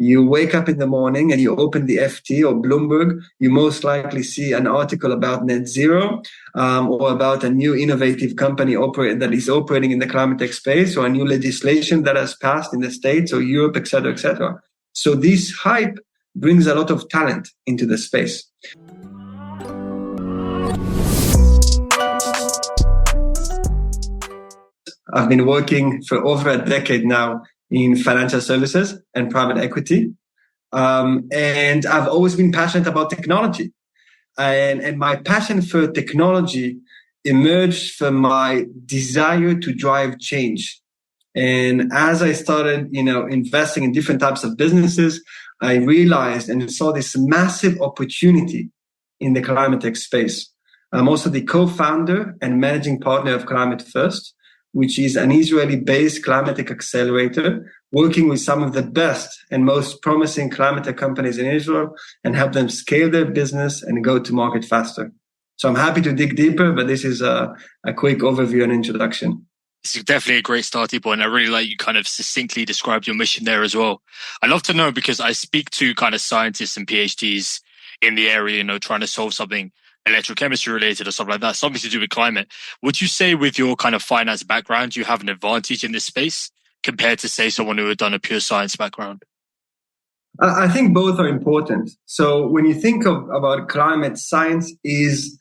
You wake up in the morning and you open the FT or Bloomberg, you most likely see an article about net zero, or about a new innovative company that is operating in the climate tech space, or a new legislation that has passed in the States or Europe, et cetera, et cetera. So this hype brings a lot of talent into the space. I've been working for over a decade now in financial services and private equity. And I've always been passionate about technology. And my passion for technology emerged from my desire to drive change. And as I started, investing in different types of businesses, I realized and saw this massive opportunity in the climate tech space. I'm also the co-founder and managing partner of Climate First, which is an Israeli-based climate tech accelerator, working with some of the best and most promising climate tech companies in Israel and help them scale their business and go to market faster. So I'm happy to dig deeper, but this is a quick overview and introduction. This is definitely a great starting point. I really like you kind of succinctly described your mission there as well. I'd love to know, because I speak to kind of scientists and PhDs in the area, trying to solve something electrochemistry related or something like that, something to do with climate. Would you say with your kind of finance background, you have an advantage in this space compared to, say, someone who had done a pure science background? I think both are important. So when you think about climate, science is,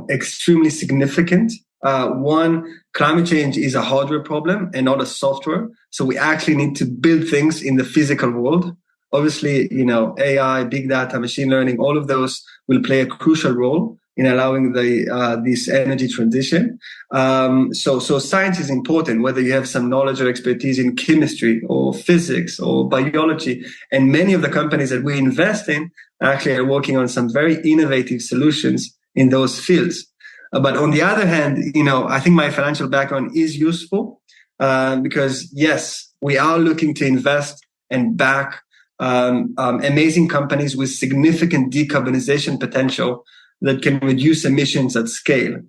extremely significant. One, climate change is a hardware problem and not a software. So we actually need to build things in the physical world. Obviously, AI, big data, machine learning, all of those will play a crucial role in allowing this energy transition. So science is important, whether you have some knowledge or expertise in chemistry or physics or biology. And many of the companies that we invest in actually are working on some very innovative solutions in those fields. But on the other hand, I think my financial background is useful because, yes, we are looking to invest and back amazing companies with significant decarbonization potential that can reduce emissions at scale.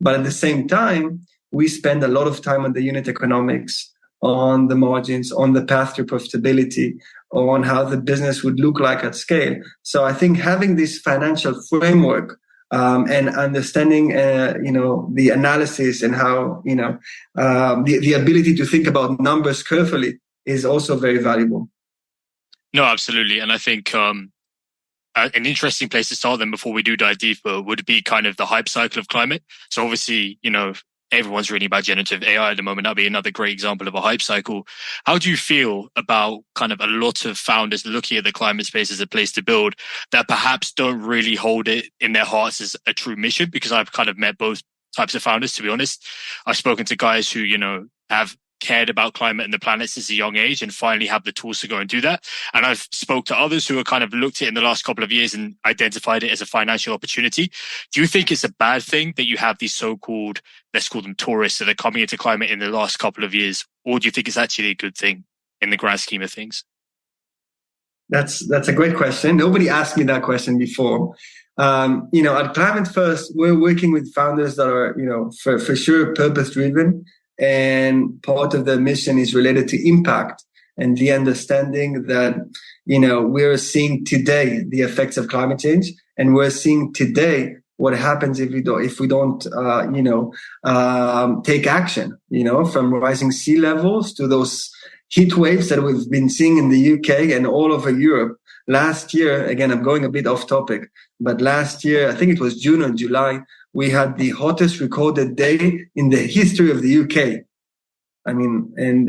But at the same time, we spend a lot of time on the unit economics, on the margins, on the path to profitability, on how the business would look like at scale. So I think having this financial framework and understanding, the analysis and how, the ability to think about numbers carefully is also very valuable. No, absolutely. And I think an interesting place to start then before we do dive deeper would be kind of the hype cycle of climate. So obviously, everyone's reading about generative AI at the moment. That'd be another great example of a hype cycle. How do you feel about kind of a lot of founders looking at the climate space as a place to build that perhaps don't really hold it in their hearts as a true mission? Because I've kind of met both types of founders, to be honest. I've spoken to guys who, have cared about climate and the planet since a young age and finally have the tools to go and do that. And I've spoke to others who have kind of looked at it in the last couple of years and identified it as a financial opportunity. Do you think it's a bad thing that you have these so-called, let's call them tourists, that are coming into climate in the last couple of years? Or do you think it's actually a good thing in the grand scheme of things? That's a great question. Nobody asked me that question before. At Climate First, we're working with founders that are, for sure purpose-driven. And part of the mission is related to impact and the understanding that, we're seeing today the effects of climate change, and we're seeing today what happens if we don't take action, from rising sea levels to those heat waves that we've been seeing in the UK and all over Europe. Last year, again, I'm going a bit off topic, but last year, I think it was June or July, we had the hottest recorded day in the history of the UK. I mean, and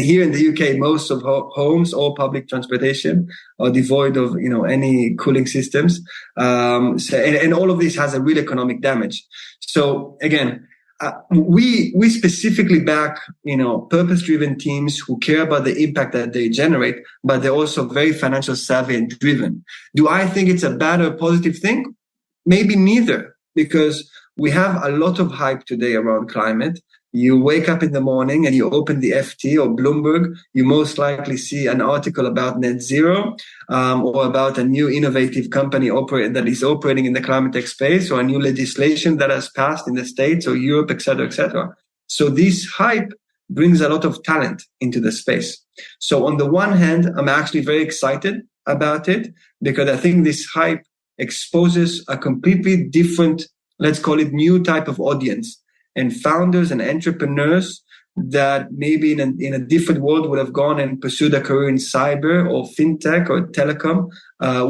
here in the UK, most of homes or public transportation are devoid of, any cooling systems. And all of this has a real economic damage. So again, we specifically back, purpose-driven teams who care about the impact that they generate, but they're also very financial savvy and driven. Do I think it's a bad or positive thing? Maybe neither. Because we have a lot of hype today around climate. You wake up in the morning and you open the FT or Bloomberg, you most likely see an article about net zero, or about a new innovative company that is operating in the climate tech space, or a new legislation that has passed in the States or Europe, et cetera, et cetera. So this hype brings a lot of talent into the space. So on the one hand, I'm actually very excited about it because I think this hype exposes a completely different, let's call it new type of audience, and founders and entrepreneurs that maybe in a different world would have gone and pursued a career in cyber or fintech or telecom,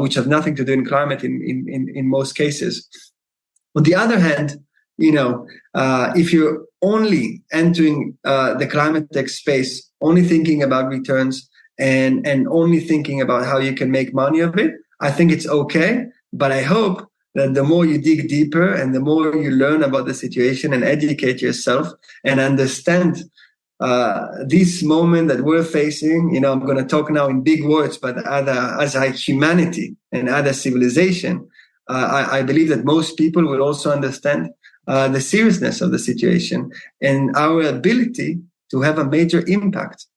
which have nothing to do in climate in most cases. On the other hand, if you're only entering the climate tech space, only thinking about returns and only thinking about how you can make money of it, I think it's okay. But I hope that the more you dig deeper and the more you learn about the situation and educate yourself and understand this moment that we're facing, I'm going to talk now in big words, but as a humanity and as a civilization, I believe that most people will also understand the seriousness of the situation and our ability to have a major impact.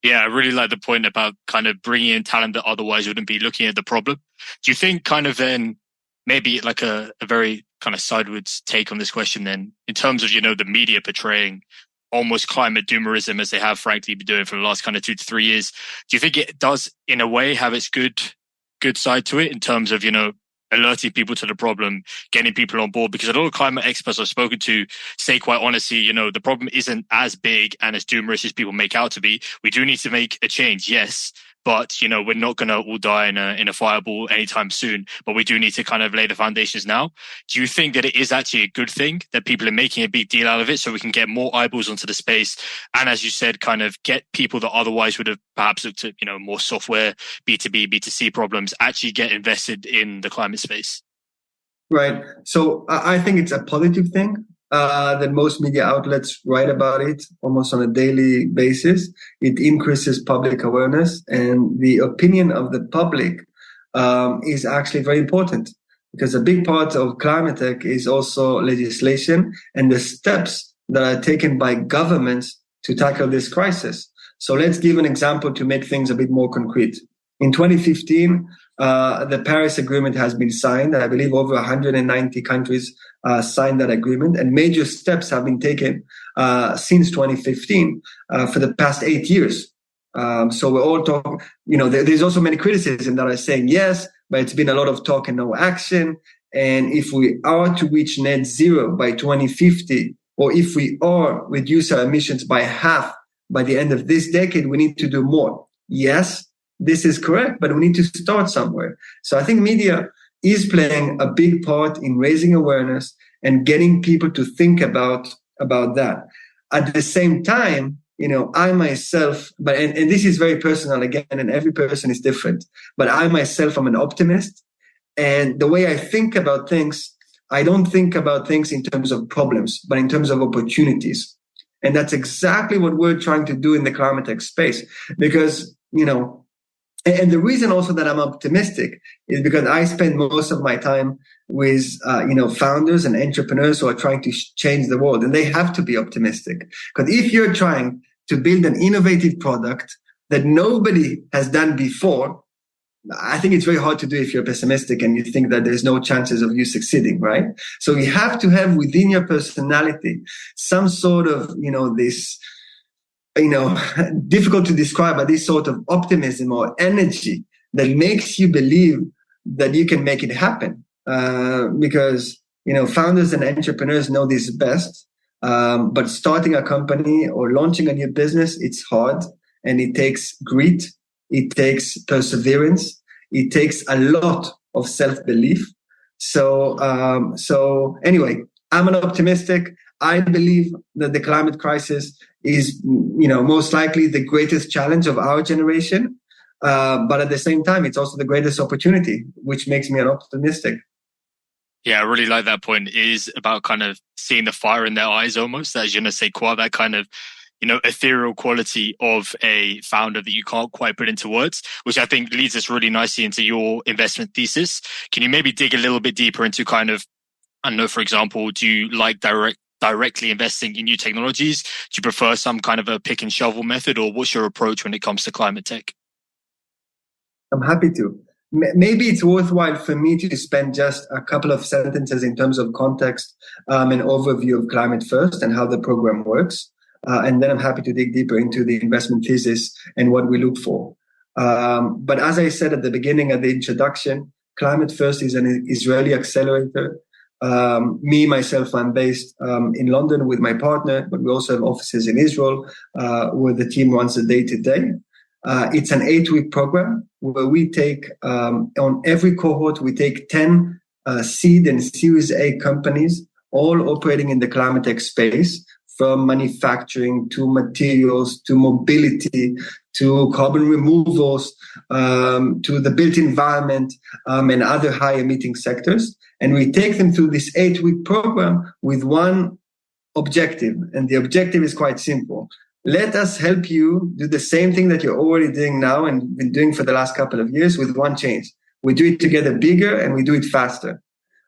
Yeah, I really like the point about kind of bringing in talent that otherwise wouldn't be looking at the problem. Do you think kind of then maybe like a very kind of sideways take on this question then in terms of, the media portraying almost climate doomerism as they have frankly been doing for the last kind of 2 to 3 years? Do you think it does in a way have its good side to it in terms of, alerting people to the problem, getting people on board? Because a lot of climate experts I've spoken to say quite honestly, the problem isn't as big and as doomerish as people make out to be. We do need to make a change, yes, but we're not going to all die in a fireball anytime soon. But we do need to kind of lay the foundations now. Do you think that it is actually a good thing that people are making a big deal out of it, so we can get more eyeballs onto the space, and as you said, kind of get people that otherwise would have perhaps looked at more software, B2B, B2C problems, actually get invested in the climate space? Right. So I think it's a positive thing that most media outlets write about it almost on a daily basis. It increases public awareness, and the opinion of the public is actually very important, because a big part of climate tech is also legislation and the steps that are taken by governments to tackle this crisis. So let's give an example to make things a bit more concrete. In 2015, the Paris Agreement has been signed. I believe over 190 countries signed that agreement, and major steps have been taken since 2015 for the past 8 years. So we're all talking, there's also many criticism that are saying yes, but it's been a lot of talk and no action. And if we are to reach net zero by 2050, or if we are reduce our emissions by half by the end of this decade, we need to do more. Yes, this is correct, but we need to start somewhere. So I think media is playing a big part in raising awareness and getting people to think about that. At the same time, I myself, and this is very personal again, and every person is different, but I myself am an optimist. And the way I think about things, I don't think about things in terms of problems, but in terms of opportunities. And that's exactly what we're trying to do in the climate tech space. Because, and the reason also that I'm optimistic is because I spend most of my time with, founders and entrepreneurs who are trying to change the world. And they have to be optimistic. Because if you're trying to build an innovative product that nobody has done before, I think it's very hard to do if you're pessimistic and you think that there's no chances of you succeeding, right? So you have to have within your personality some sort of, this, difficult to describe, but this sort of optimism or energy that makes you believe that you can make it happen. Because, founders and entrepreneurs know this best. But starting a company or launching a new business, it's hard, and it takes grit. It takes perseverance. It takes a lot of self-belief. So anyway, I'm an optimistic. I believe that the climate crisis is, most likely the greatest challenge of our generation. But at the same time, it's also the greatest opportunity, which makes me an optimistic. Yeah, I really like that point. It is about kind of seeing the fire in their eyes almost, as je ne sais quoi, that kind of, ethereal quality of a founder that you can't quite put into words, which I think leads us really nicely into your investment thesis. Can you maybe dig a little bit deeper into kind of, I don't know, for example, do you like directly investing in new technologies? Do you prefer some kind of a pick and shovel method, or what's your approach when it comes to climate tech? I'm happy to. Maybe it's worthwhile for me to spend just a couple of sentences in terms of context and overview of Climate First and how the program works. And then I'm happy to dig deeper into the investment thesis and what we look for. But as I said at the beginning of the introduction, Climate First is an Israeli accelerator. Myself, I'm based in London with my partner, but we also have offices in Israel where the team runs the day-to-day. It's an 8-week program where we take, on every cohort, we take 10 seed and Series A companies, all operating in the climate tech space, from manufacturing to materials to mobility to carbon removals to the built environment and other high emitting sectors. And we take them through this 8-week program with one objective. And the objective is quite simple. Let us help you do the same thing that you're already doing now and been doing for the last couple of years with one change. We do it together bigger and we do it faster.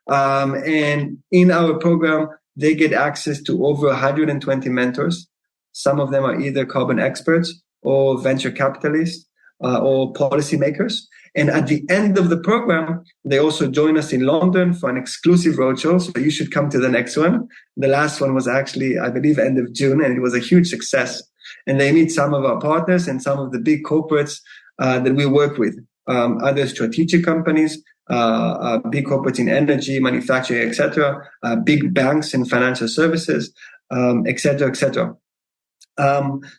And in our program, they get access to over 120 mentors. Some of them are either carbon experts or venture capitalists or policymakers. And at the end of the program, they also join us in London for an exclusive roadshow. So you should come to the next one. The last one was actually, I believe, end of June, and it was a huge success. And they meet some of our partners and some of the big corporates that we work with, other strategic companies, big corporates in energy, manufacturing, etc., big banks in financial services, etc., etc.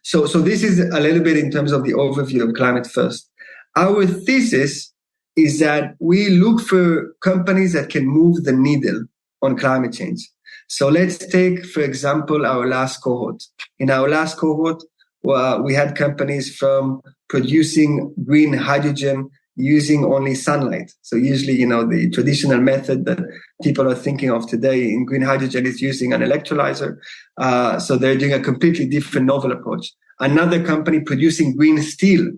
So this is a little bit in terms of the overview of Climate First. Our thesis is that we look for companies that can move the needle on climate change. So let's take, for example, our last cohort. In our last cohort, we had companies from producing green hydrogen using only sunlight. So usually, the traditional method that people are thinking of today in green hydrogen is using an electrolyzer. So they're doing a completely different novel approach. Another company producing green steel.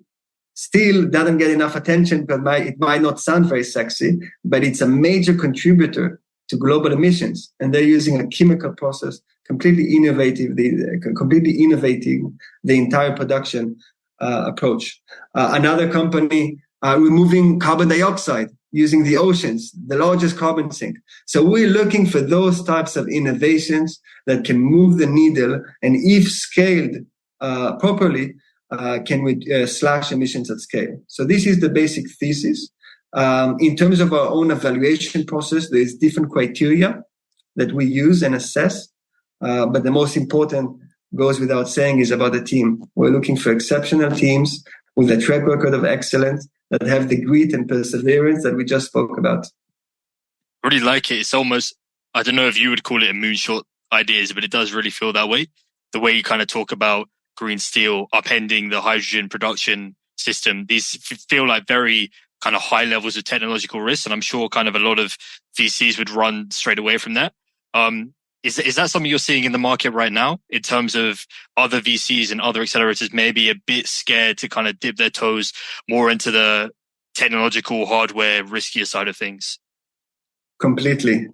Steel doesn't get enough attention because it might not sound very sexy, but it's a major contributor to global emissions. And they're using a chemical process, completely innovating the entire production approach. Another company removing carbon dioxide using the oceans, the largest carbon sink. So we're looking for those types of innovations that can move the needle, and if scaled properly, can slash emissions at scale. So this is the basic thesis. In terms of our own evaluation process, there's different criteria that we use and assess. But the most important, goes without saying, is about the team. We're looking for exceptional teams with a track record of excellence that have the grit and perseverance that we just spoke about. I really like it. It's almost, I don't know if you would call it a moonshot ideas, but it does really feel that way. The way you kind of talk about green steel, upending the hydrogen production system, these feel like very kind of high levels of technological risk. And I'm sure kind of a lot of VCs would run straight away from that. Is that something you're seeing in the market right now in terms of other VCs and other accelerators maybe a bit scared to kind of dip their toes more into the technological hardware riskier side of things? Completely.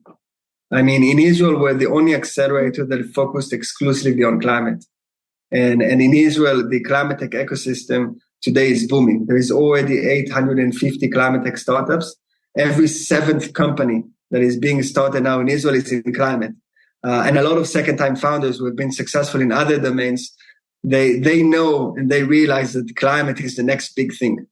I mean, in Israel, we're the only accelerator that focused exclusively on climate. And in Israel, the climate tech ecosystem today is booming. There is already 850 climate tech startups. Every 7th company that is being started now in Israel is in climate. And a lot of second-time founders who have been successful in other domains, they know and they realize that climate is the next big thing.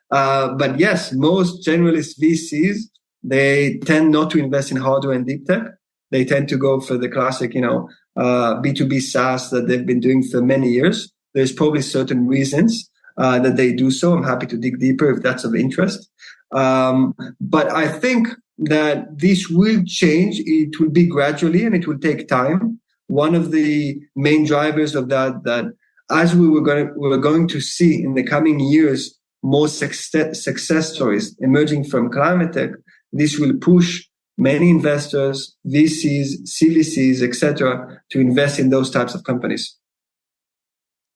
But yes, most generalist VCs, they tend not to invest in hardware and deep tech. They tend to go for the classic, B2B SaaS that they've been doing for many years. There's probably certain reasons that they do so. I'm happy to dig deeper if that's of interest. But I think that this will change. It will be gradually and it will take time. One of the main drivers of that as we're going to see in the coming years more success stories emerging from climate tech, this will push many investors, VCs, CVCs, etc., to invest in those types of companies.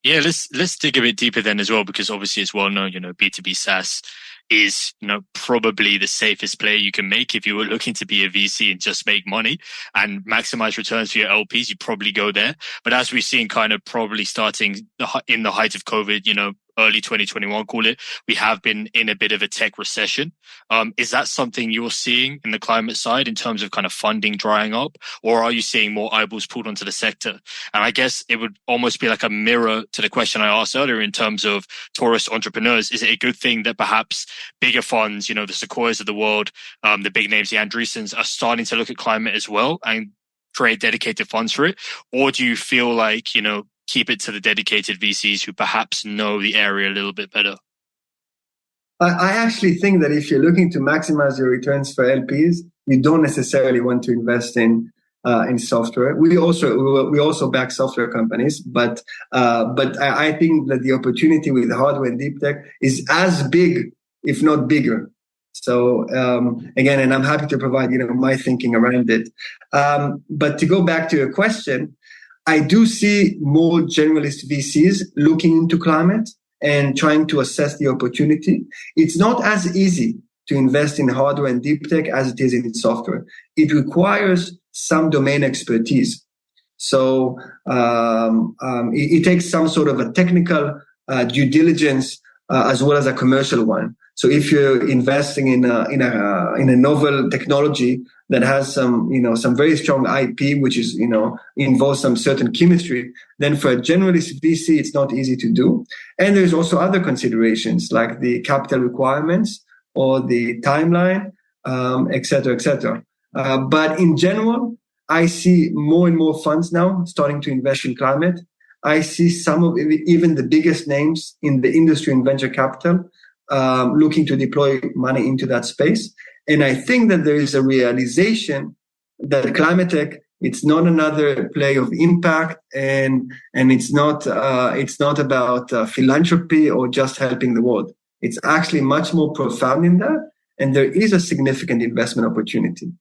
Yeah, let's dig a bit deeper then as well, because obviously it's well known, B2B SaaS is, probably the safest play you can make. If you were looking to be a VC and just make money and maximize returns for your LPs, you probably go there. But as we've seen kind of probably starting in the height of COVID, early 2021, call it, we have been in a bit of a tech recession. Is that something you're seeing in the climate side in terms of kind of funding drying up, or are you seeing more eyeballs pulled onto the sector? And I guess it would almost be like a mirror to the question I asked earlier in terms of tourist entrepreneurs. Is it a good thing that perhaps bigger funds, the Sequoias of the world, the big names, the Andreessens, are starting to look at climate as well and create dedicated funds for it? Or do you feel like, keep it to the dedicated VCs who perhaps know the area a little bit better? I actually think that if you're looking to maximize your returns for LPs, you don't necessarily want to invest in software. We also back software companies, but I think that the opportunity with hardware and deep tech is as big, if not bigger. So again, and I'm happy to provide my thinking around it. But to go back to your question, I do see more generalist VCs looking into climate and trying to assess the opportunity. It's not as easy to invest in hardware and deep tech as it is in software. It requires some domain expertise. So it takes some sort of a technical due diligence as well as a commercial one. So if you're investing in a novel technology that has some very strong IP, which is involves some certain chemistry, then for a generalist VC it's not easy to do. And there's also other considerations like the capital requirements or the timeline, et cetera, et cetera. But in general, I see more and more funds now starting to invest in climate. I see some of even the biggest names in the industry in venture capital looking to deploy money into that space. And I think that there is a realization that climate tech, it's not another play of impact, and it's not about philanthropy or just helping the world. It's actually much more profound in that, and there is a significant investment opportunity.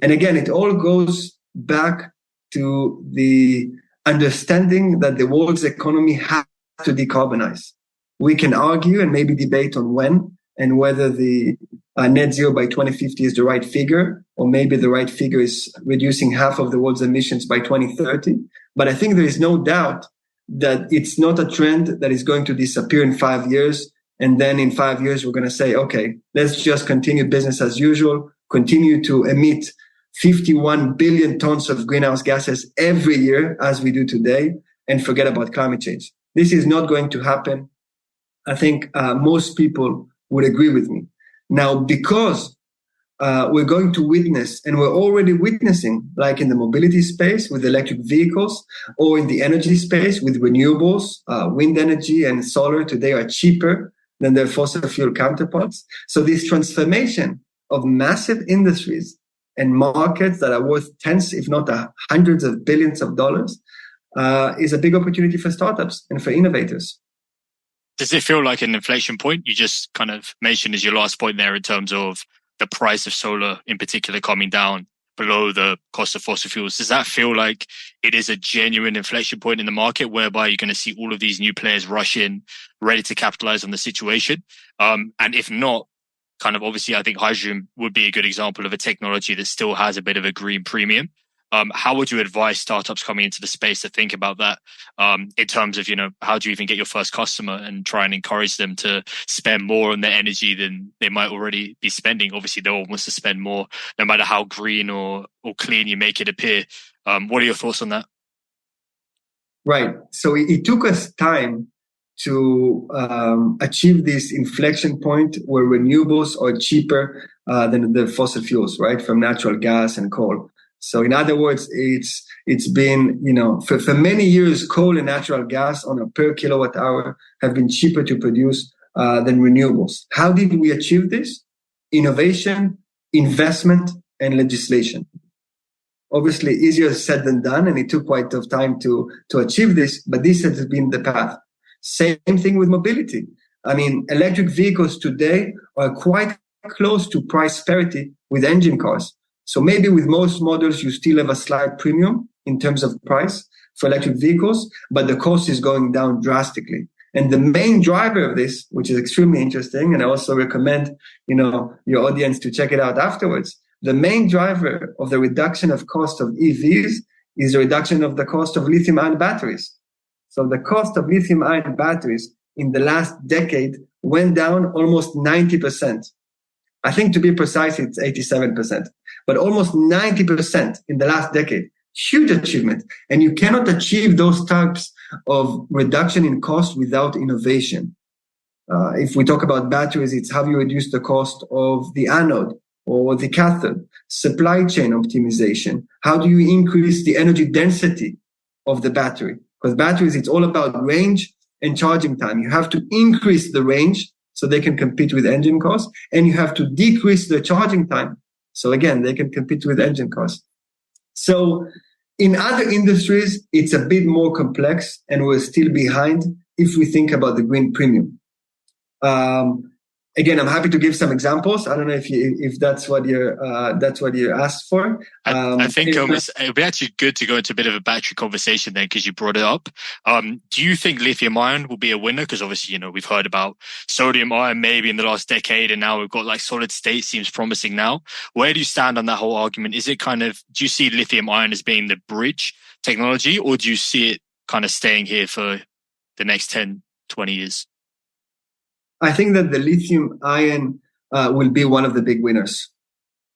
And again, it all goes back to the understanding that the world's economy has to decarbonize. We can argue and maybe debate on when and whether the net zero by 2050 is the right figure, or maybe the right figure is reducing half of the world's emissions by 2030. But I think there is no doubt that it's not a trend that is going to disappear in 5 years. And then in 5 years, we're going to say, okay, let's just continue business as usual, continue to emit 51 billion tons of greenhouse gases every year as we do today, and forget about climate change. This is not going to happen. I think most people would agree with me. Now, because we're going to witness, and we're already witnessing, like in the mobility space with electric vehicles, or in the energy space with renewables, wind energy and solar today are cheaper than their fossil fuel counterparts. So this transformation of massive industries and markets that are worth tens, if not hundreds of billions of dollars, is a big opportunity for startups and for innovators. Does it feel like an inflection point? You just kind of mentioned as your last point there in terms of the price of solar in particular coming down below the cost of fossil fuels. Does that feel like it is a genuine inflection point in the market whereby you're going to see all of these new players rush in, ready to capitalize on the situation? And if not, kind of obviously, I think hydrogen would be a good example of a technology that still has a bit of a green premium. How would you advise startups coming into the space to think about that in terms of, how do you even get your first customer and try and encourage them to spend more on their energy than they might already be spending? Obviously, they all want to spend more, no matter how green or clean you make it appear. What are your thoughts on that? Right. So it took us time to achieve this inflection point where renewables are cheaper than the fossil fuels, right, from natural gas and coal. So in other words, it's been, for many years, coal and natural gas on a per kilowatt hour have been cheaper to produce than renewables. How did we achieve this? Innovation, investment, and legislation. Obviously, easier said than done, and it took quite a time to achieve this, but this has been the path. Same thing with mobility. I mean, electric vehicles today are quite close to price parity with engine cars. So maybe with most models, you still have a slight premium in terms of price for electric vehicles, but the cost is going down drastically. And the main driver of this, which is extremely interesting, and I also recommend, your audience to check it out afterwards. The main driver of the reduction of cost of EVs is the reduction of the cost of lithium-ion batteries. So the cost of lithium-ion batteries in the last decade went down almost 90%. I think to be precise, it's 87%, but almost 90% in the last decade. Huge achievement. And you cannot achieve those types of reduction in cost without innovation. If we talk about batteries, it's how you reduce the cost of the anode or the cathode, supply chain optimization. How do you increase the energy density of the battery? Because batteries, it's all about range and charging time. You have to increase the range so they can compete with engine costs, and you have to decrease the charging time. So again, they can compete with engine costs. So in other industries, it's a bit more complex, and we're still behind if we think about the green premium. Again, I'm happy to give some examples. I don't know if that's what you asked for. I think it would be actually good to go into a bit of a battery conversation then, because you brought it up. Do you think lithium ion will be a winner? Because obviously, we've heard about sodium ion maybe in the last decade, and now we've got like solid state seems promising now. Where do you stand on that whole argument? Is it do you see lithium ion as being the bridge technology, or do you see it kind of staying here for the next 10, 20 years? I think that the lithium ion will be one of the big winners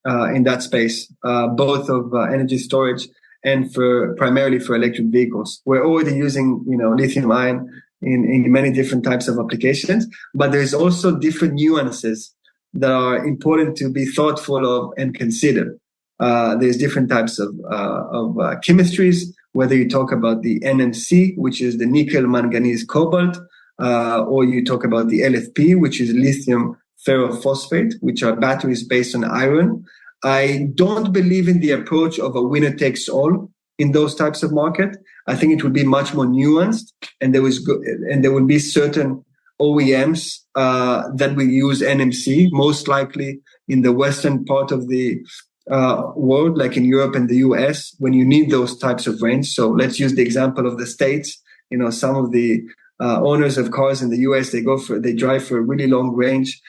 in that space, both of energy storage and primarily for electric vehicles. We're already using, lithium ion in many different types of applications, but there's also different nuances that are important to be thoughtful of and consider. There's different types of chemistries, whether you talk about the NMC, which is the nickel, manganese, cobalt, or you talk about the LFP, which is lithium ferrophosphate, which are batteries based on iron. I don't believe in the approach of a winner takes all in those types of market. I think it would be much more nuanced, and there will be certain OEMs that will use NMC, most likely in the western part of the world, like in Europe and the US, when you need those types of range. So let's use the example of the States. Some of the owners of cars in the US, they drive for a really long range.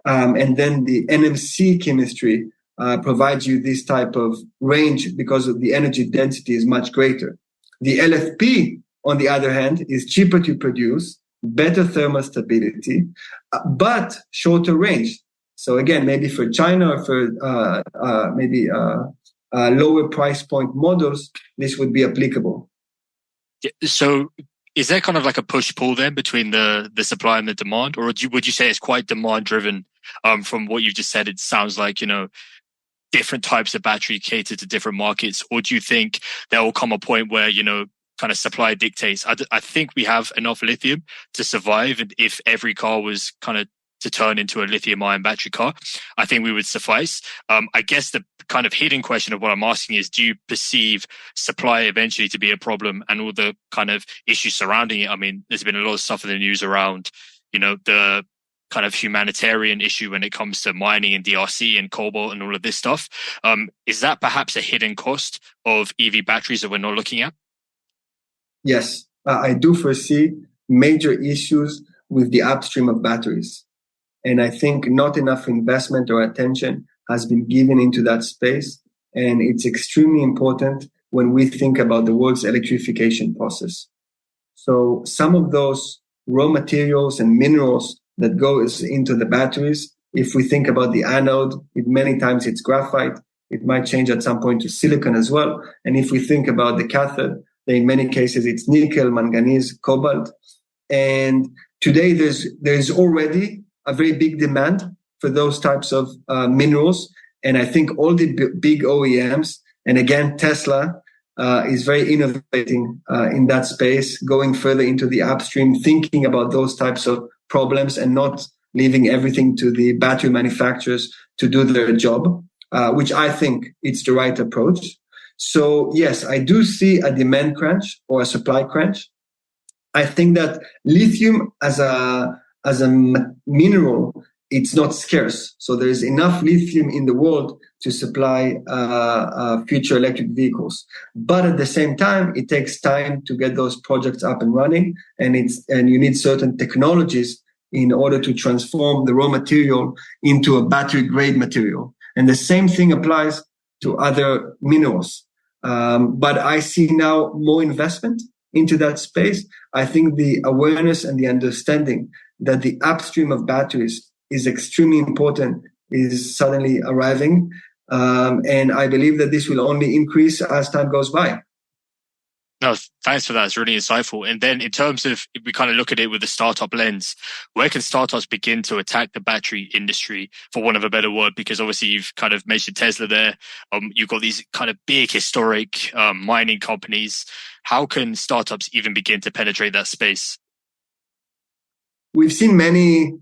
And then the NMC chemistry provides you this type of range because of the energy density is much greater. The LFP, on the other hand, is cheaper to produce, better thermal stability, but shorter range. So again, maybe for China or for lower price point models, this would be applicable. So is there kind of like a push-pull then between the supply and the demand, or would you say it's quite demand-driven? From what you've just said, it sounds like, different types of battery cater to different markets, or do you think there will come a point where, kind of supply dictates? I think we have enough lithium to survive, and if every car was kind of to turn into a lithium-ion battery car, I think we would suffice. I guess the kind of hidden question of what I'm asking is, do you perceive supply eventually to be a problem and all the kind of issues surrounding it? I mean, there's been a lot of stuff in the news around, the kind of humanitarian issue when it comes to mining and DRC and cobalt and all of this stuff. Is that perhaps a hidden cost of EV batteries that we're not looking at? Yes, I do foresee major issues with the upstream of batteries. And I think not enough investment or attention has been given into that space. And it's extremely important when we think about the world's electrification process. So some of those raw materials and minerals that goes into the batteries, if we think about the anode, many times it's graphite. It might change at some point to silicon as well. And if we think about the cathode, then in many cases it's nickel, manganese, cobalt. And today there's already a very big demand for those types of minerals. And I think all the big OEMs, and again, Tesla is very innovating in that space, going further into the upstream, thinking about those types of problems and not leaving everything to the battery manufacturers to do their job, which I think it's the right approach. So yes, I do see a demand crunch or a supply crunch. I think that lithium as a mineral, it's not scarce. So there's enough lithium in the world to supply future electric vehicles. But at the same time, it takes time to get those projects up and running, and you need certain technologies in order to transform the raw material into a battery-grade material. And the same thing applies to other minerals. But I see now more investment into that space, I think the awareness and the understanding that the upstream of batteries is extremely important is suddenly arriving. And I believe that this will only increase as time goes by. No, thanks for that. It's really insightful. And then in terms of, if we kind of look at it with the startup lens, where can startups begin to attack the battery industry, for want of a better word? Because obviously you've kind of mentioned Tesla there. You've got these kind of big historic mining companies. How can startups even begin to penetrate that space? We've seen many,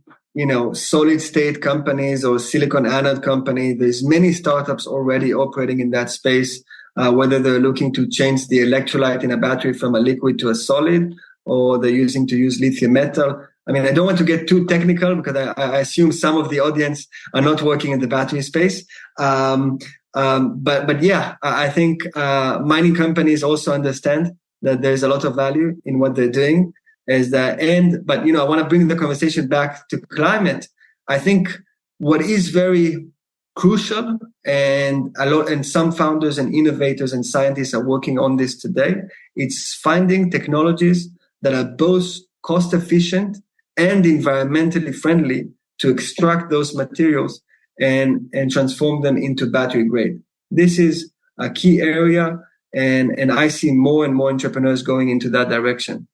solid state companies or silicon anode company. There's many startups already operating in that space. Whether they're looking to change the electrolyte in a battery from a liquid to a solid, or they're use lithium metal. I mean, I don't want to get too technical because I assume some of the audience are not working in the battery space. But yeah, I think mining companies also understand that there's a lot of value in what they're doing. But I want to bring the conversation back to climate. I think what is very crucial, and some founders and innovators and scientists are working on this today, it's finding technologies that are both cost efficient and environmentally friendly to extract those materials and transform them into battery grade. This is a key area, and I see more and more entrepreneurs going into that direction.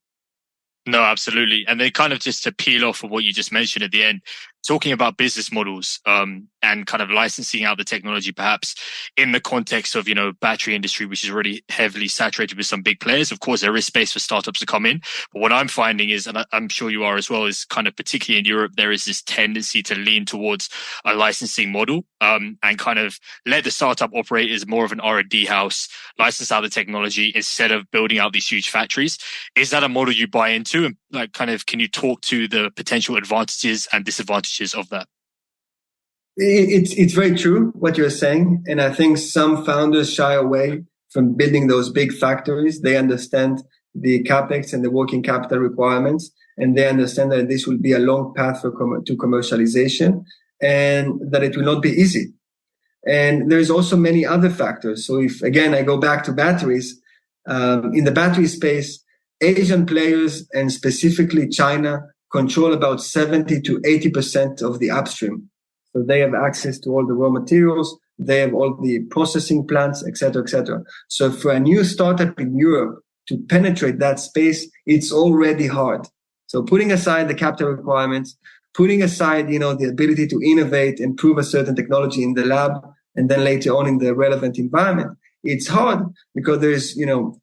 No, absolutely. And then kind of just to peel off of what you just mentioned at the end, talking about business models and kind of licensing out the technology, perhaps in the context of, battery industry, which is already heavily saturated with some big players. Of course, there is space for startups to come in. But what I'm finding is, and I'm sure you are as well, is kind of particularly in Europe, there is this tendency to lean towards a licensing model and kind of let the startup operate as more of an R&D house, license out the technology instead of building out these huge factories. Is that a model you buy into? And can you talk to the potential advantages and disadvantages of that? It's very true what you're saying. And I think some founders shy away from building those big factories. They understand the capex and the working capital requirements, and they understand that this will be a long path to commercialization and that it will not be easy. And there's also many other factors. So if, again, I go back to batteries, in the battery space, Asian players and specifically China control about 70 to 80% of the upstream. So they have access to all the raw materials, they have all the processing plants, et cetera, et cetera. So for a new startup in Europe to penetrate that space, it's already hard. So putting aside the capital requirements, putting aside, the ability to innovate and prove a certain technology in the lab, and then later on in the relevant environment, it's hard because there's,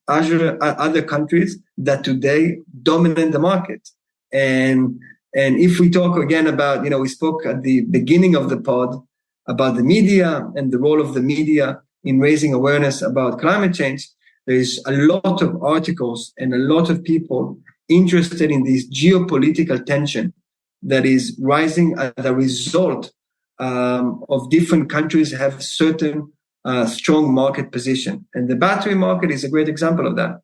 other countries that today dominate the market. And if we talk again about, we spoke at the beginning of the pod about the media and the role of the media in raising awareness about climate change. There's a lot of articles and a lot of people interested in this geopolitical tension that is rising as a result of different countries have certain strong market position. And the battery market is a great example of that.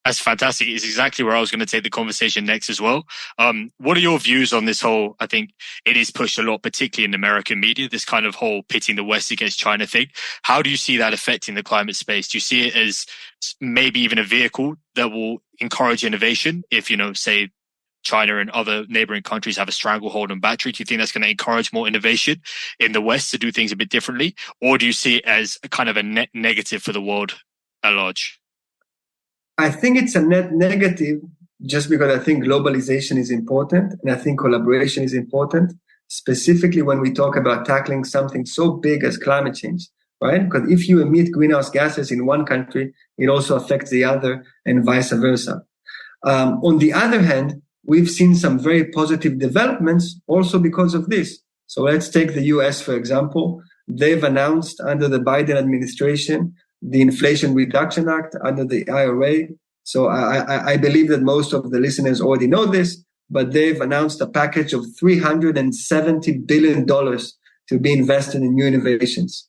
That's fantastic. It's exactly where I was going to take the conversation next as well. What are your views on this whole, I think it is pushed a lot, particularly in American media, this kind of whole pitting the West against China thing. How do you see that affecting the climate space? Do you see it as maybe even a vehicle that will encourage innovation if, say, China and other neighboring countries have a stranglehold on battery? Do you think that's going to encourage more innovation in the West to do things a bit differently? Or do you see it as a kind of a net negative for the world at large? I think it's a net negative just because I think globalization is important and I think collaboration is important, specifically when we talk about tackling something so big as climate change, right? Because if you emit greenhouse gases in one country, it also affects the other and vice versa. On the other hand, we've seen some very positive developments also because of this. So let's take the US, for example. They've announced under the Biden administration the Inflation Reduction Act under the IRA. So I believe that most of the listeners already know this, but they've announced a package of $370 billion to be invested in new innovations.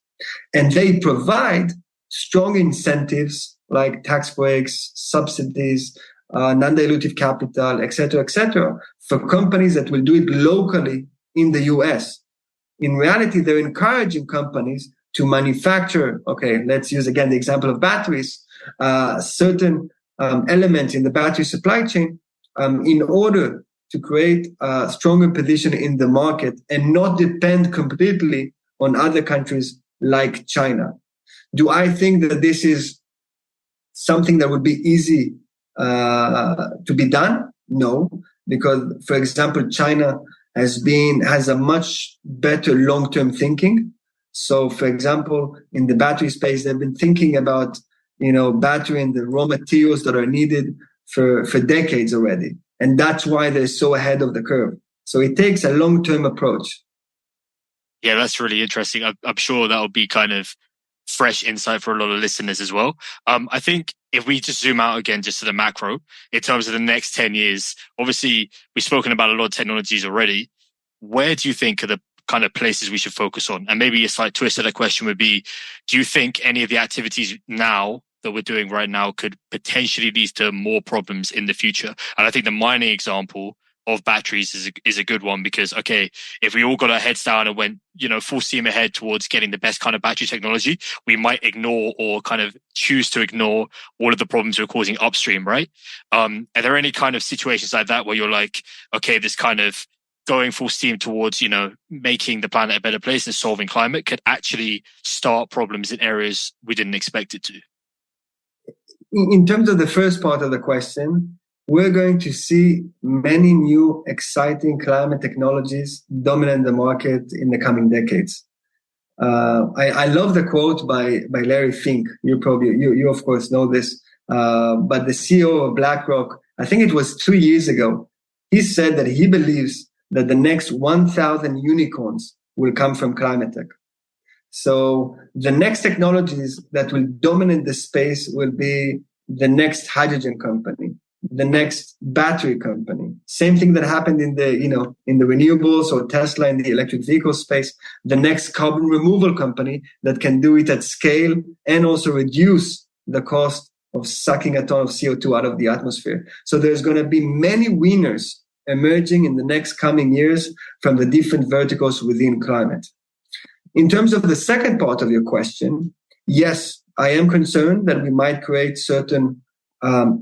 And they provide strong incentives like tax breaks, subsidies, non-dilutive capital, et cetera, for companies that will do it locally in the US. In reality, they're encouraging companies to manufacture, let's use again the example of batteries, certain elements in the battery supply chain in order to create a stronger position in the market and not depend completely on other countries like China. Do I think that this is something that would be easy to be done? No, because, for example, China has a much better long-term thinking. So, for example, in the battery space, they've been thinking about, battery and the raw materials that are needed for decades already. And that's why they're so ahead of the curve. So it takes a long-term approach. Yeah, that's really interesting. I'm sure that'll be kind of fresh insight for a lot of listeners as well. I think if we just zoom out again, just to the macro, in terms of the next 10 years, obviously we've spoken about a lot of technologies already. Where do you think are the kind of places we should focus on? And maybe a slight twist of the question would be, do you think any of the activities now that we're doing right now could potentially lead to more problems in the future? And I think the mining example of batteries is a good one, because, okay, if we all got our heads down and went, full steam ahead towards getting the best kind of battery technology, we might ignore or kind of choose to ignore all of the problems we're causing upstream, right? Are there any kind of situations like that where you're like, okay, this kind of going full steam towards, making the planet a better place and solving climate could actually start problems in areas we didn't expect it to? In terms of the first part of the question, we're going to see many new exciting climate technologies dominate the market in the coming decades. I love the quote by Larry Fink. You of course know this, but the CEO of BlackRock, I think it was 2 years ago, he said that he believes that the next 1,000 unicorns will come from climate tech. So the next technologies that will dominate the space will be the next hydrogen company, the next battery company. Same thing that happened in the renewables or Tesla in the electric vehicle space. The next carbon removal company that can do it at scale and also reduce the cost of sucking a ton of CO2 out of the atmosphere. So there's going to be many winners emerging in the next coming years from the different verticals within climate. In terms of the second part of your question, yes, I am concerned that we might create certain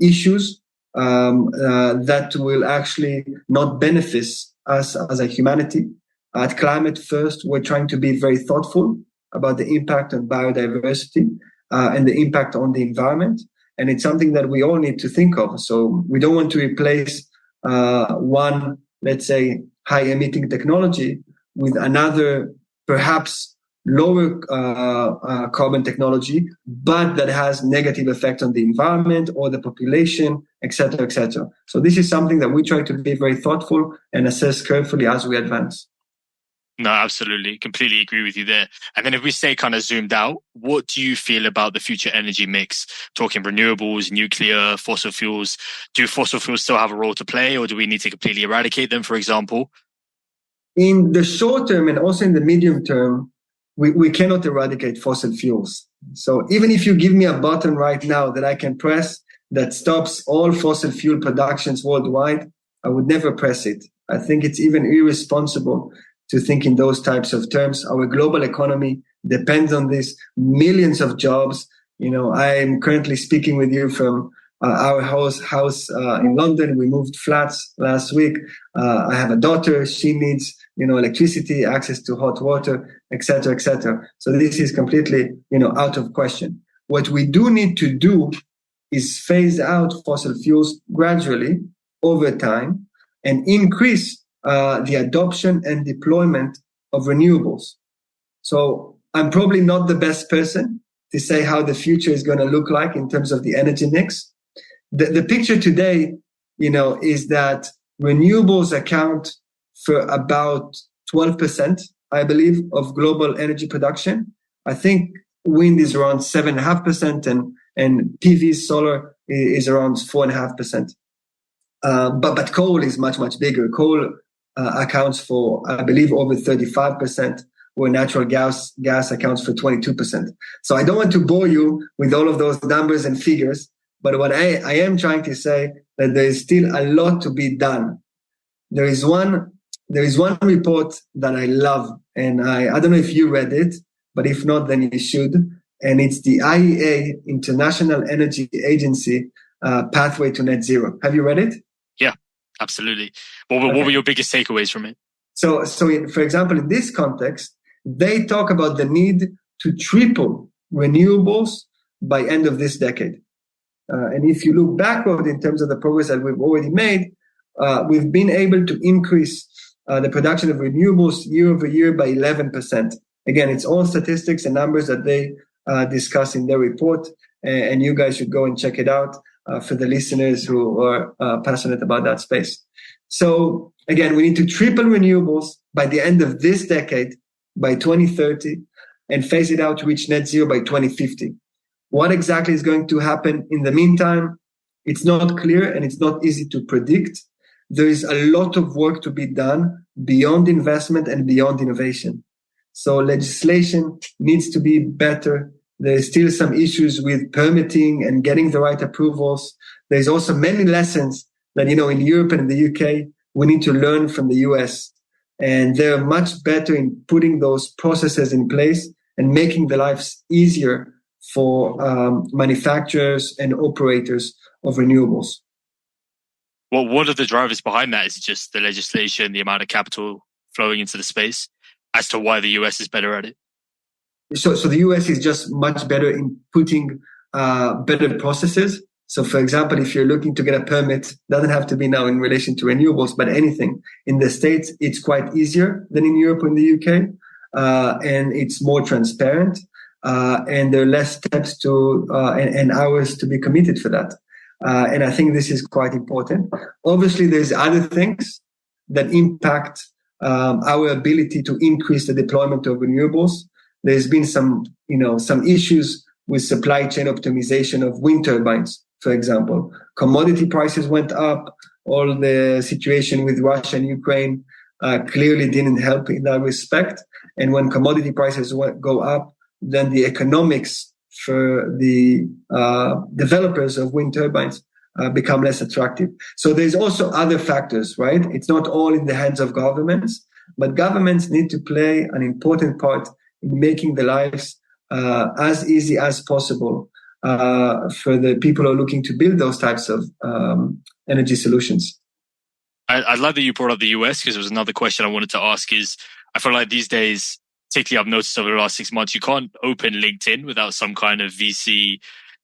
issues that will actually not benefit us as a humanity. At Climate First, we're trying to be very thoughtful about the impact on biodiversity and the impact on the environment. And it's something that we all need to think of. So we don't want to replace one, let's say, high-emitting technology with another, perhaps lower carbon technology, but that has negative effect on the environment or the population, etc., etc. So this is something that we try to be very thoughtful and assess carefully as we advance. No, absolutely. Completely agree with you there. And then if we stay kind of zoomed out, what do you feel about the future energy mix? Talking renewables, nuclear, fossil fuels. Do fossil fuels still have a role to play, or do we need to completely eradicate them, for example? In the short term and also in the medium term, we cannot eradicate fossil fuels. So even if you give me a button right now that I can press that stops all fossil fuel productions worldwide, I would never press it. I think it's even irresponsible to think in those types of terms. Our global economy depends on this, millions of jobs. I'm currently speaking with you from our house in London. We moved flats last week. I have a daughter. She needs, electricity, access to hot water, etc., etc. So this is completely, out of question. What we do need to do is phase out fossil fuels gradually over time and increase the adoption and deployment of renewables. So I'm probably not the best person to say how the future is going to look like in terms of the energy mix. The picture today, is that renewables account for about 12%, I believe, of global energy production. I think wind is around 7.5% and PV solar is around 4.5%. But coal is much, much bigger. Coal accounts for, I believe, over 35%, where natural gas accounts for 22%. So I don't want to bore you with all of those numbers and figures, but what I am trying to say that there is still a lot to be done. There is one report that I love, and I don't know if you read it, but if not, then you should. And it's the IEA, International Energy Agency, Pathway to Net Zero. Have you read it? Yeah, absolutely. What were your biggest takeaways from it? So for example, in this context, they talk about the need to triple renewables by end of this decade. And if you look backward in terms of the progress that we've already made, we've been able to increase the production of renewables year over year by 11%. Again, it's all statistics and numbers that they discuss in their report, and you guys should go and check it out for the listeners who are passionate about that space. So again, we need to triple renewables by the end of this decade, by 2030, and phase it out to reach net zero by 2050. What exactly is going to happen in the meantime? It's not clear and it's not easy to predict. There is a lot of work to be done beyond investment and beyond innovation. So legislation needs to be better. There's still some issues with permitting and getting the right approvals. There's also many lessons that, in Europe and in the UK, we need to learn from the US. And they're much better in putting those processes in place and making the lives easier for manufacturers and operators of renewables. Well, what are the drivers behind that? Is it just the legislation, the amount of capital flowing into the space, as to why the US is better at it? So the US is just much better in putting better processes. So, for example, if you're looking to get a permit, doesn't have to be now in relation to renewables, but anything. In the States, it's quite easier than in Europe or in the UK, and it's more transparent, and there are less steps to and hours to be committed for that. And I think this is quite important. Obviously, there's other things that impact our ability to increase the deployment of renewables. There's been some issues with supply chain optimization of wind turbines, for example. Commodity prices went up. All the situation with Russia and Ukraine clearly didn't help in that respect. And when commodity prices go up, then the economics for the developers of wind turbines become less attractive. So there's also other factors, right? It's not all in the hands of governments, but governments need to play an important part in making the lives as easy as possible for the people who are looking to build those types of energy solutions. I love that you brought up the US, because there was another question I wanted to ask. Is I feel like these days, particularly I've noticed over the last 6 months, you can't open LinkedIn without some kind of VC,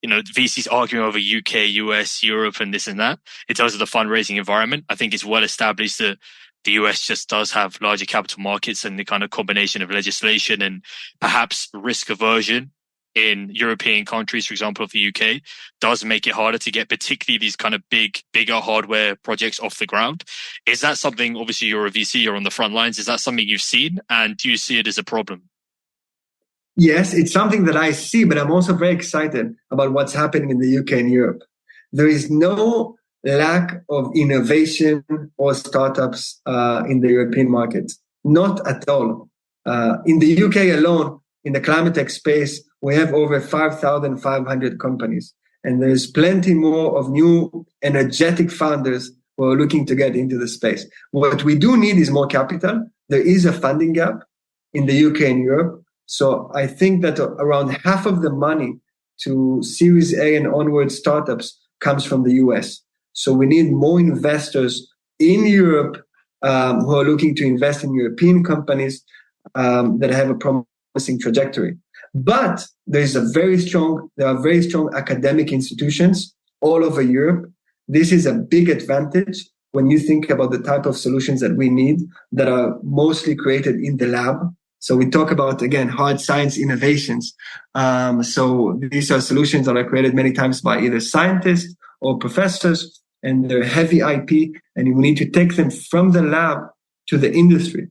VCs arguing over UK, US, Europe, and this and that. In terms of the fundraising environment, I think it's well established that the US just does have larger capital markets, and the kind of combination of legislation and perhaps risk aversion in European countries, for example, of the UK, does make it harder to get particularly these kind of bigger hardware projects off the ground. Is that something, obviously you're a VC, you're on the front lines, is that something you've seen, and do you see it as a problem? Yes, it's something that I see, but I'm also very excited about what's happening in the UK and Europe. There is no lack of innovation or startups in the European market. Not at all. In the UK alone, in the climate tech space, we have over 5,500 companies. And there's plenty more of new energetic founders who are looking to get into the space. What we do need is more capital. There is a funding gap in the UK and Europe. So I think that around half of the money to Series A and onward startups comes from the US. So we need more investors in Europe who are looking to invest in European companies that have a promising trajectory. But there are very strong academic institutions all over Europe. This is a big advantage when you think about the type of solutions that we need that are mostly created in the lab. So we talk about, again, hard science innovations. So these are solutions that are created many times by either scientists or professors, and they're heavy IP, and we need to take them from the lab to the industry.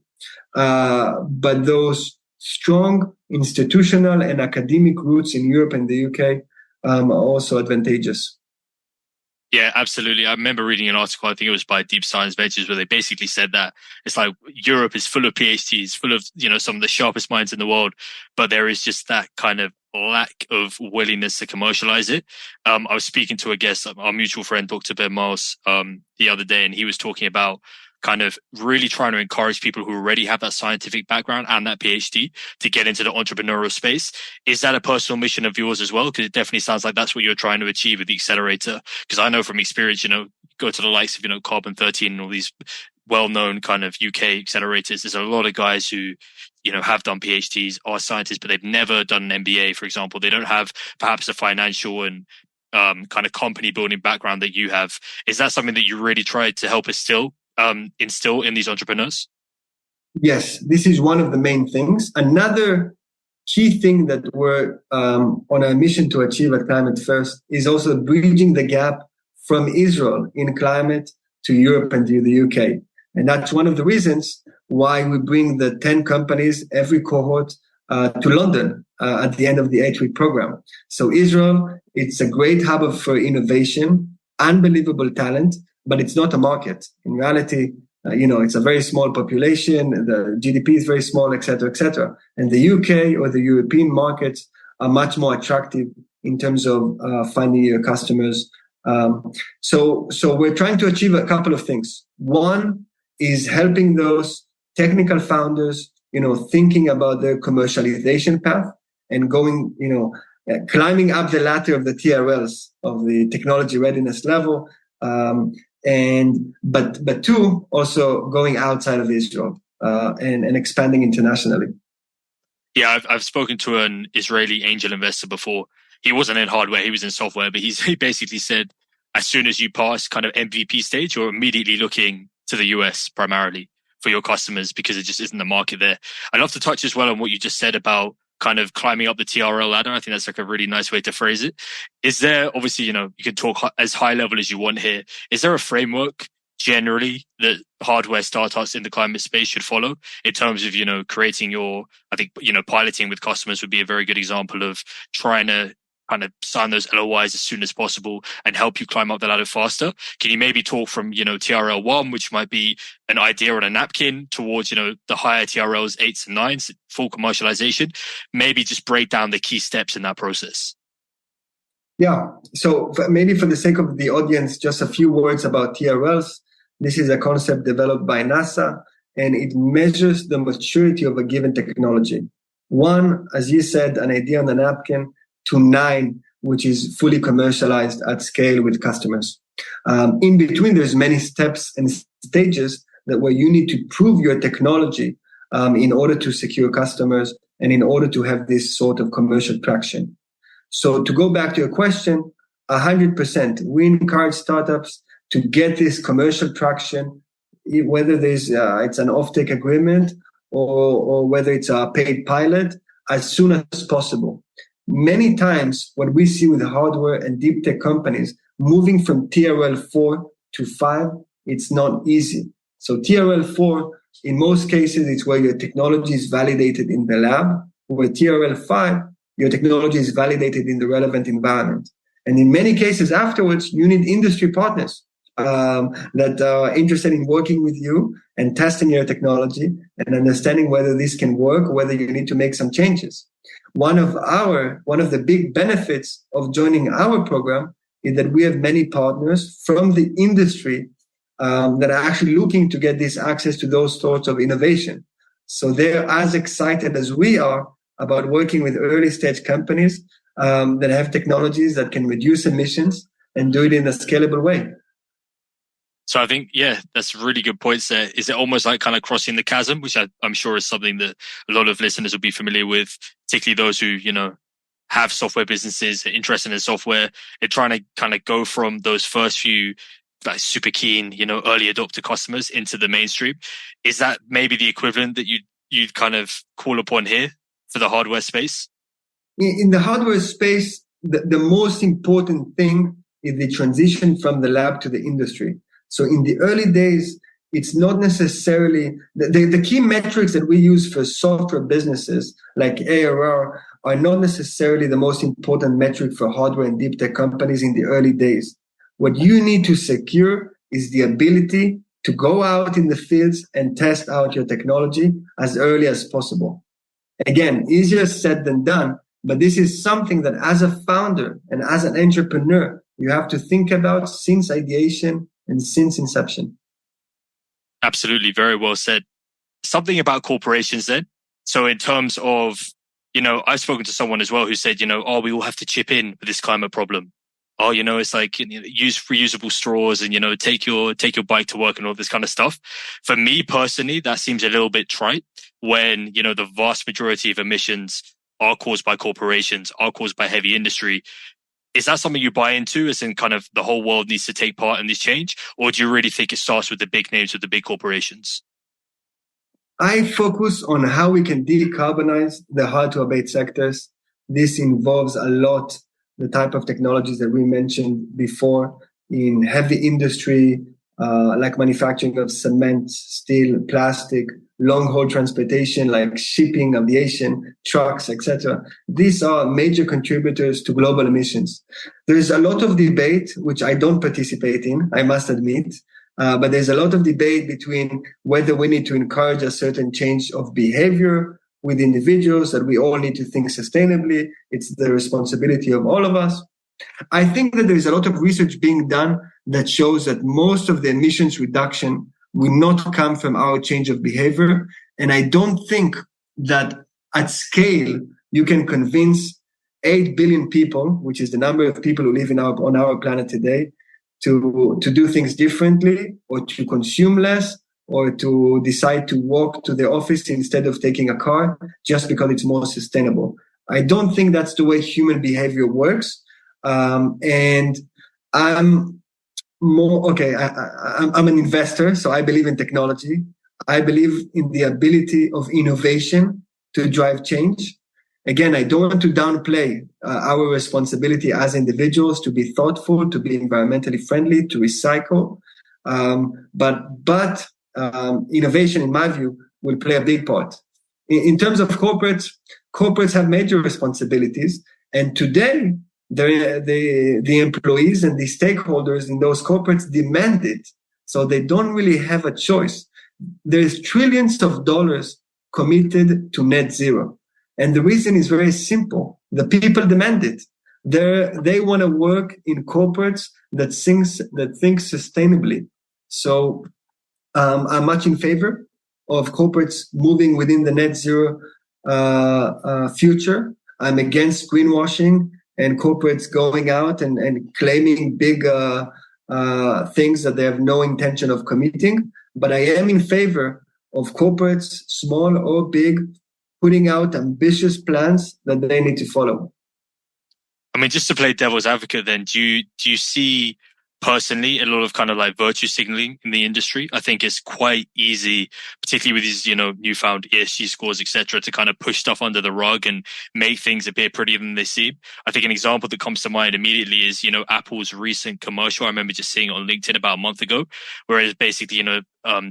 But those strong institutional and academic roots in Europe and the UK are also advantageous. Yeah, absolutely. I remember reading an article, I think it was by Deep Science Ventures, where they basically said that it's like Europe is full of PhDs, full of, some of the sharpest minds in the world, but there is just that kind of lack of willingness to commercialize it. I was speaking to a guest, our mutual friend, Dr. Ben Miles, the other day, and he was talking about kind of really trying to encourage people who already have that scientific background and that PhD to get into the entrepreneurial space. Is that a personal mission of yours as well? Because it definitely sounds like that's what you're trying to achieve with the Accelerator. Because I know from experience, go to the likes of, Carbon 13 and all these well-known kind of UK accelerators. There's a lot of guys who, have done PhDs, are scientists, but they've never done an MBA, for example. They don't have perhaps a financial and kind of company building background that you have. Is that something that you really tried to help instill in these entrepreneurs? Yes, this is one of the main things. Another key thing that we're on a mission to achieve at Climate First is also bridging the gap from Israel in climate to Europe and to the UK. And that's one of the reasons why we bring the 10 companies, every cohort, to London at the end of the 8-week program. So Israel, it's a great hub for innovation, unbelievable talent, but it's not a market. In reality, it's a very small population, the GDP is very small, et cetera, And the UK or the European markets are much more attractive in terms of finding your customers. So we're trying to achieve a couple of things. One is helping those technical founders, thinking about their commercialization path and going, climbing up the ladder of the TRLs of the technology readiness level. But two, also going outside of Israel and expanding internationally. Yeah, I've spoken to an Israeli angel investor before. He wasn't in hardware, he was in software, but he basically said, as soon as you pass kind of MVP stage, you're immediately looking to the US primarily for your customers because it just isn't the market there. I'd love to touch as well on what you just said about kind of climbing up the TRL ladder. I think that's like a really nice way to phrase it. Is there, obviously, you can talk as high level as you want here. Is there a framework generally that hardware startups in the climate space should follow in terms of, creating piloting with customers would be a very good example of trying to kind of sign those LOIs as soon as possible and help you climb up the ladder faster? Can you maybe talk from, TRL1, which might be an idea on a napkin, towards, the higher TRLs, 8s and 9s, full commercialization? Maybe just break down the key steps in that process. Yeah. So maybe for the sake of the audience, just a few words about TRLs. This is a concept developed by NASA, and it measures the maturity of a given technology. 1, as you said, an idea on the napkin, to 9, which is fully commercialized at scale with customers. In between, there's many steps and stages where you need to prove your technology in order to secure customers and in order to have this sort of commercial traction. So to go back to your question, 100%, we encourage startups to get this commercial traction, whether it's an offtake agreement or whether it's a paid pilot, as soon as possible. Many times, what we see with hardware and deep tech companies moving from TRL 4 to 5, it's not easy. So TRL 4, in most cases, it's where your technology is validated in the lab, where TRL 5, your technology is validated in the relevant environment. And in many cases afterwards, you need industry partners that are interested in working with you and testing your technology and understanding whether this can work, whether you need to make some changes. One of the big benefits of joining our program is that we have many partners from the industry that are actually looking to get this access to those sorts of innovation. So they're as excited as we are about working with early stage companies that have technologies that can reduce emissions and do it in a scalable way. So I think, that's really good points there. Is it almost like kind of crossing the chasm, which I'm sure is something that a lot of listeners will be familiar with, particularly those who, have software businesses, are interested in software. They're trying to kind of go from those first few super keen, early adopter customers into the mainstream. Is that maybe the equivalent that you'd kind of call upon here for the hardware space? In the hardware space, the most important thing is the transition from the lab to the industry. So in the early days, it's not necessarily the key metrics that we use for software businesses like ARR are not necessarily the most important metric for hardware and deep tech companies in the early days. What you need to secure is the ability to go out in the fields and test out your technology as early as possible. Again, easier said than done, but this is something that as a founder and as an entrepreneur, you have to think about since ideation and since inception. Absolutely. Very well said. Something about corporations then. So in terms of, I've spoken to someone as well who said, oh, we all have to chip in with this climate problem. Oh, it's like use reusable straws and, take your bike to work and all this kind of stuff. For me personally, that seems a little bit trite when, the vast majority of emissions are caused by corporations, are caused by heavy industry. Is that something you buy into, as in kind of the whole world needs to take part in this change? Or do you really think it starts with the big names, with the big corporations? I focus on how we can decarbonize the hard-to-abate sectors. This involves a lot the type of technologies that we mentioned before in heavy industry, like manufacturing of cement, steel, plastic, long-haul transportation like shipping, aviation, trucks, etc. These are major contributors to global emissions. There is a lot of debate, which I don't participate in, I must admit, but there's a lot of debate between whether we need to encourage a certain change of behavior with individuals, that we all need to think sustainably. It's the responsibility of all of us. I think that there's a lot of research being done that shows that most of the emissions reduction will not come from our change of behavior. And I don't think that at scale, you can convince 8 billion people, which is the number of people who live on our planet today, to do things differently or to consume less or to decide to walk to the office instead of taking a car just because it's more sustainable. I don't think that's the way human behavior works. And I'm I'm an investor, so I believe in technology. I believe in the ability of innovation to drive change. Again, I don't want to downplay our responsibility as individuals to be thoughtful, to be environmentally friendly, to recycle. But innovation, in my view, will play a big part. In terms of corporates have major responsibilities. And today, the employees and the stakeholders in those corporates demand it. So they don't really have a choice. There's trillions of dollars committed to net zero. And the reason is very simple. The people demand it. They want to work in corporates that think sustainably. So I'm much in favor of corporates moving within the net zero future. I'm against greenwashing and corporates going out and claiming big things that they have no intention of committing. But I am in favor of corporates, small or big, putting out ambitious plans that they need to follow. I mean, just to play devil's advocate then, do you see personally a lot of kind of like virtue signaling in the industry? I think it's quite easy, particularly with these, newfound ESG scores, etc., to kind of push stuff under the rug and make things appear prettier than they seem. I think an example that comes to mind immediately is, Apple's recent commercial. I remember just seeing it on LinkedIn about a month ago, where it's basically,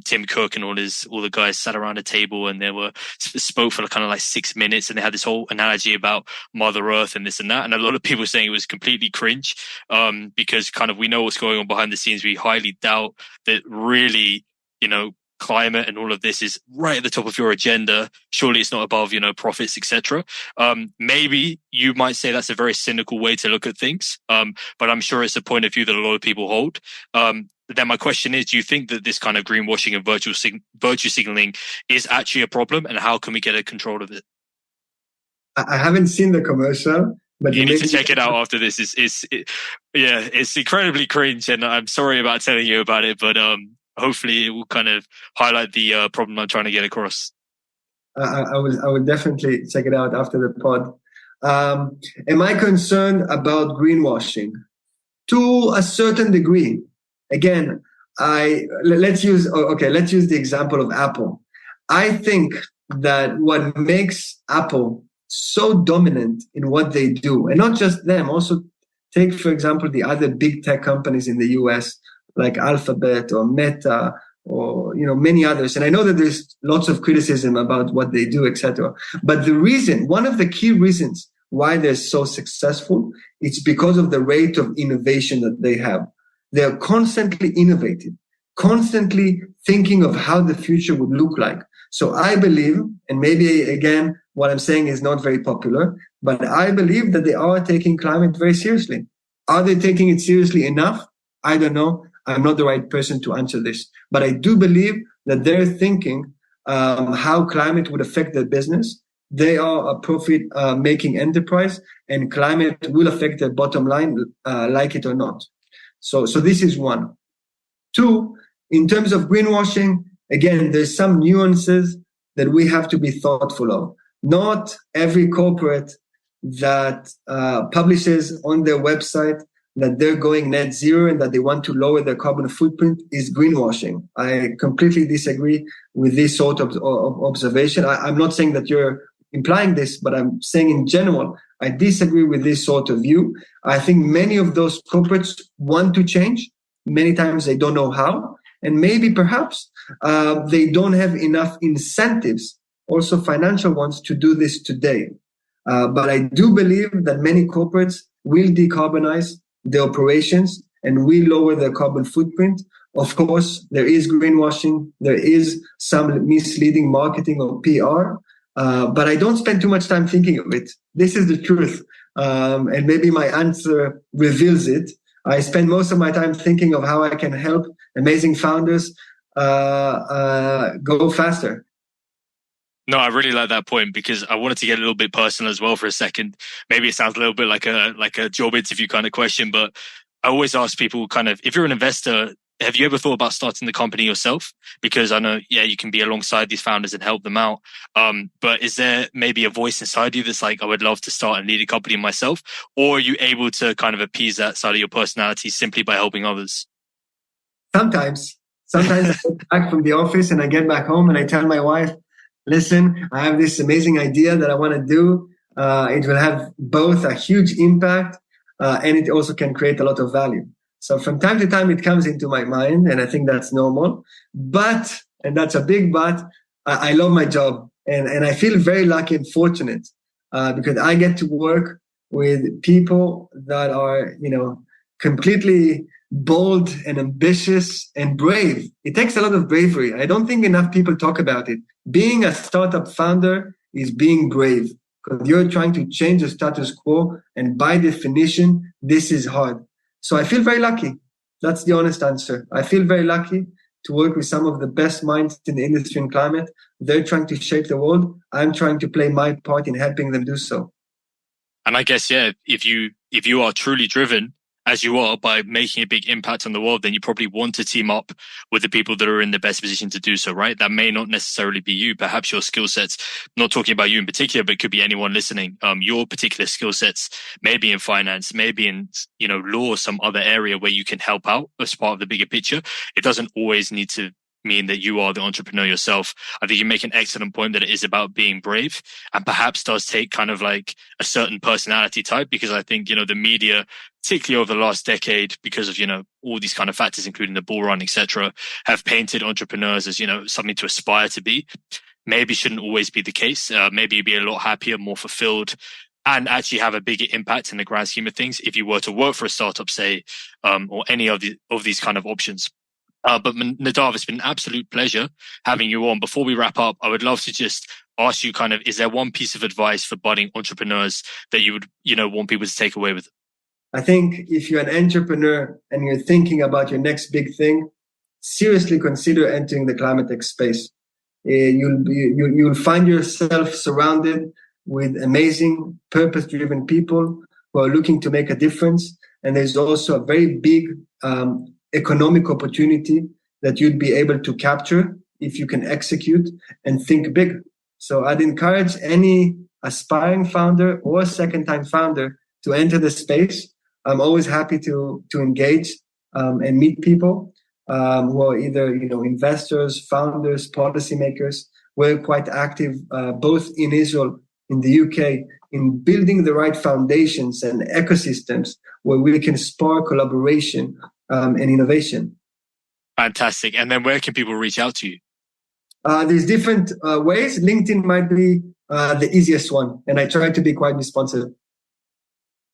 Tim Cook and all the guys sat around a table and they spoke for kind of like 6 minutes, and they had this whole analogy about Mother Earth and this and that. And a lot of people were saying it was completely cringe, because kind of we know what's going on behind the scenes. We highly doubt that really, climate and all of this is right at the top of your agenda. Surely it's not above, profits, etc. Maybe you might say that's a very cynical way to look at things, but I'm sure it's a point of view that a lot of people hold. Then my question is, do you think that this kind of greenwashing and virtue signaling is actually a problem, and how can we get a control of it? I haven't seen the commercial, but you need to check it out after this. It's incredibly cringe, and I'm sorry about telling you about it, but hopefully it will kind of highlight the problem I'm trying to get across. I will definitely check it out after the pod. Am I concerned about greenwashing? To a certain degree. Again, let's use the example of Apple. I think that what makes Apple so dominant in what they do, and not just them, also take, for example, the other big tech companies in the US, like Alphabet or Meta or many others. And I know that there's lots of criticism about what they do, etc. But one of the key reasons why they're so successful, it's because of the rate of innovation that they have. They're constantly innovating, constantly thinking of how the future would look like. So I believe, and maybe again, what I'm saying is not very popular, but I believe that they are taking climate very seriously. Are they taking it seriously enough? I don't know. I'm not the right person to answer this. But I do believe that they're thinking how climate would affect their business. They are a profit-making enterprise, and climate will affect their bottom line, like it or not. So this is one. Two, in terms of greenwashing, again, there's some nuances that we have to be thoughtful of. Not every corporate that publishes on their website that they're going net zero and that they want to lower their carbon footprint is greenwashing. I completely disagree with this sort of observation. I'm not saying that you're implying this, but I'm saying in general, I disagree with this sort of view. I think many of those corporates want to change. Many times they don't know how. And maybe perhaps they don't have enough incentives, also financial ones, to do this today. But I do believe that many corporates will decarbonize their operations and will lower their carbon footprint. Of course, there is greenwashing. There is some misleading marketing or PR. But I don't spend too much time thinking of it. This is the truth. And maybe my answer reveals it. I spend most of my time thinking of how I can help amazing founders go faster. No, I really like that point, because I wanted to get a little bit personal as well for a second. Maybe it sounds a little bit like a job interview kind of question, but I always ask people kind of, if you're an investor, have you ever thought about starting the company yourself? Because I know, you can be alongside these founders and help them out. But is there maybe a voice inside you that's like, I would love to start and lead a company myself? Or are you able to kind of appease that side of your personality simply by helping others? Sometimes I get back from the office and I get back home and I tell my wife, listen, I have this amazing idea that I want to do. It will have both a huge impact and it also can create a lot of value. So from time to time, it comes into my mind, and I think that's normal. But, and that's a big but, I love my job. And I feel very lucky and fortunate because I get to work with people that are, completely bold and ambitious and brave. It takes a lot of bravery. I don't think enough people talk about it. Being a startup founder is being brave, because you're trying to change the status quo. And by definition, this is hard. So I feel very lucky. That's the honest answer. I feel very lucky to work with some of the best minds in the industry and climate. They're trying to shape the world. I'm trying to play my part in helping them do so. And I guess, if you are truly driven, as you are, by making a big impact on the world, then you probably want to team up with the people that are in the best position to do so, right? That may not necessarily be you. Perhaps your skill sets, not talking about you in particular, but it could be anyone listening. Your particular skill sets may be in finance, maybe in, law or some other area where you can help out as part of the bigger picture. It doesn't always need to mean that you are the entrepreneur yourself. I think you make an excellent point that it is about being brave, and perhaps does take kind of like a certain personality type, because I think, the media, particularly over the last decade, because of, all these kind of factors, including the bull run, etc., have painted entrepreneurs as, something to aspire to be. Maybe shouldn't always be the case. Maybe you'd be a lot happier, more fulfilled, and actually have a bigger impact in the grand scheme of things if you were to work for a startup, say, or any of these kind of options. But Nadav, it's been an absolute pleasure having you on. Before we wrap up, I would love to just ask you kind of, is there one piece of advice for budding entrepreneurs that you would, want people to take away with? I think if you're an entrepreneur and you're thinking about your next big thing, seriously consider entering the climate tech space. You'll find yourself surrounded with amazing, purpose-driven people who are looking to make a difference. And there's also a very big economic opportunity that you'd be able to capture if you can execute and think big. So I'd encourage any aspiring founder or second-time founder to enter the space. I'm always happy to engage and meet people who are either investors, founders, policymakers. We're quite active both in Israel, in the UK, in building the right foundations and ecosystems where we can spark collaboration and innovation. Fantastic. And then where can people reach out to you? There's different ways. LinkedIn might be the easiest one, and I try to be quite responsive.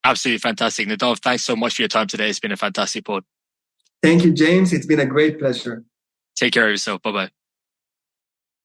Absolutely fantastic. Nadav, thanks so much for your time today. It's been a fantastic pod. Thank you, James. It's been a great pleasure. Take care of yourself. Bye-bye.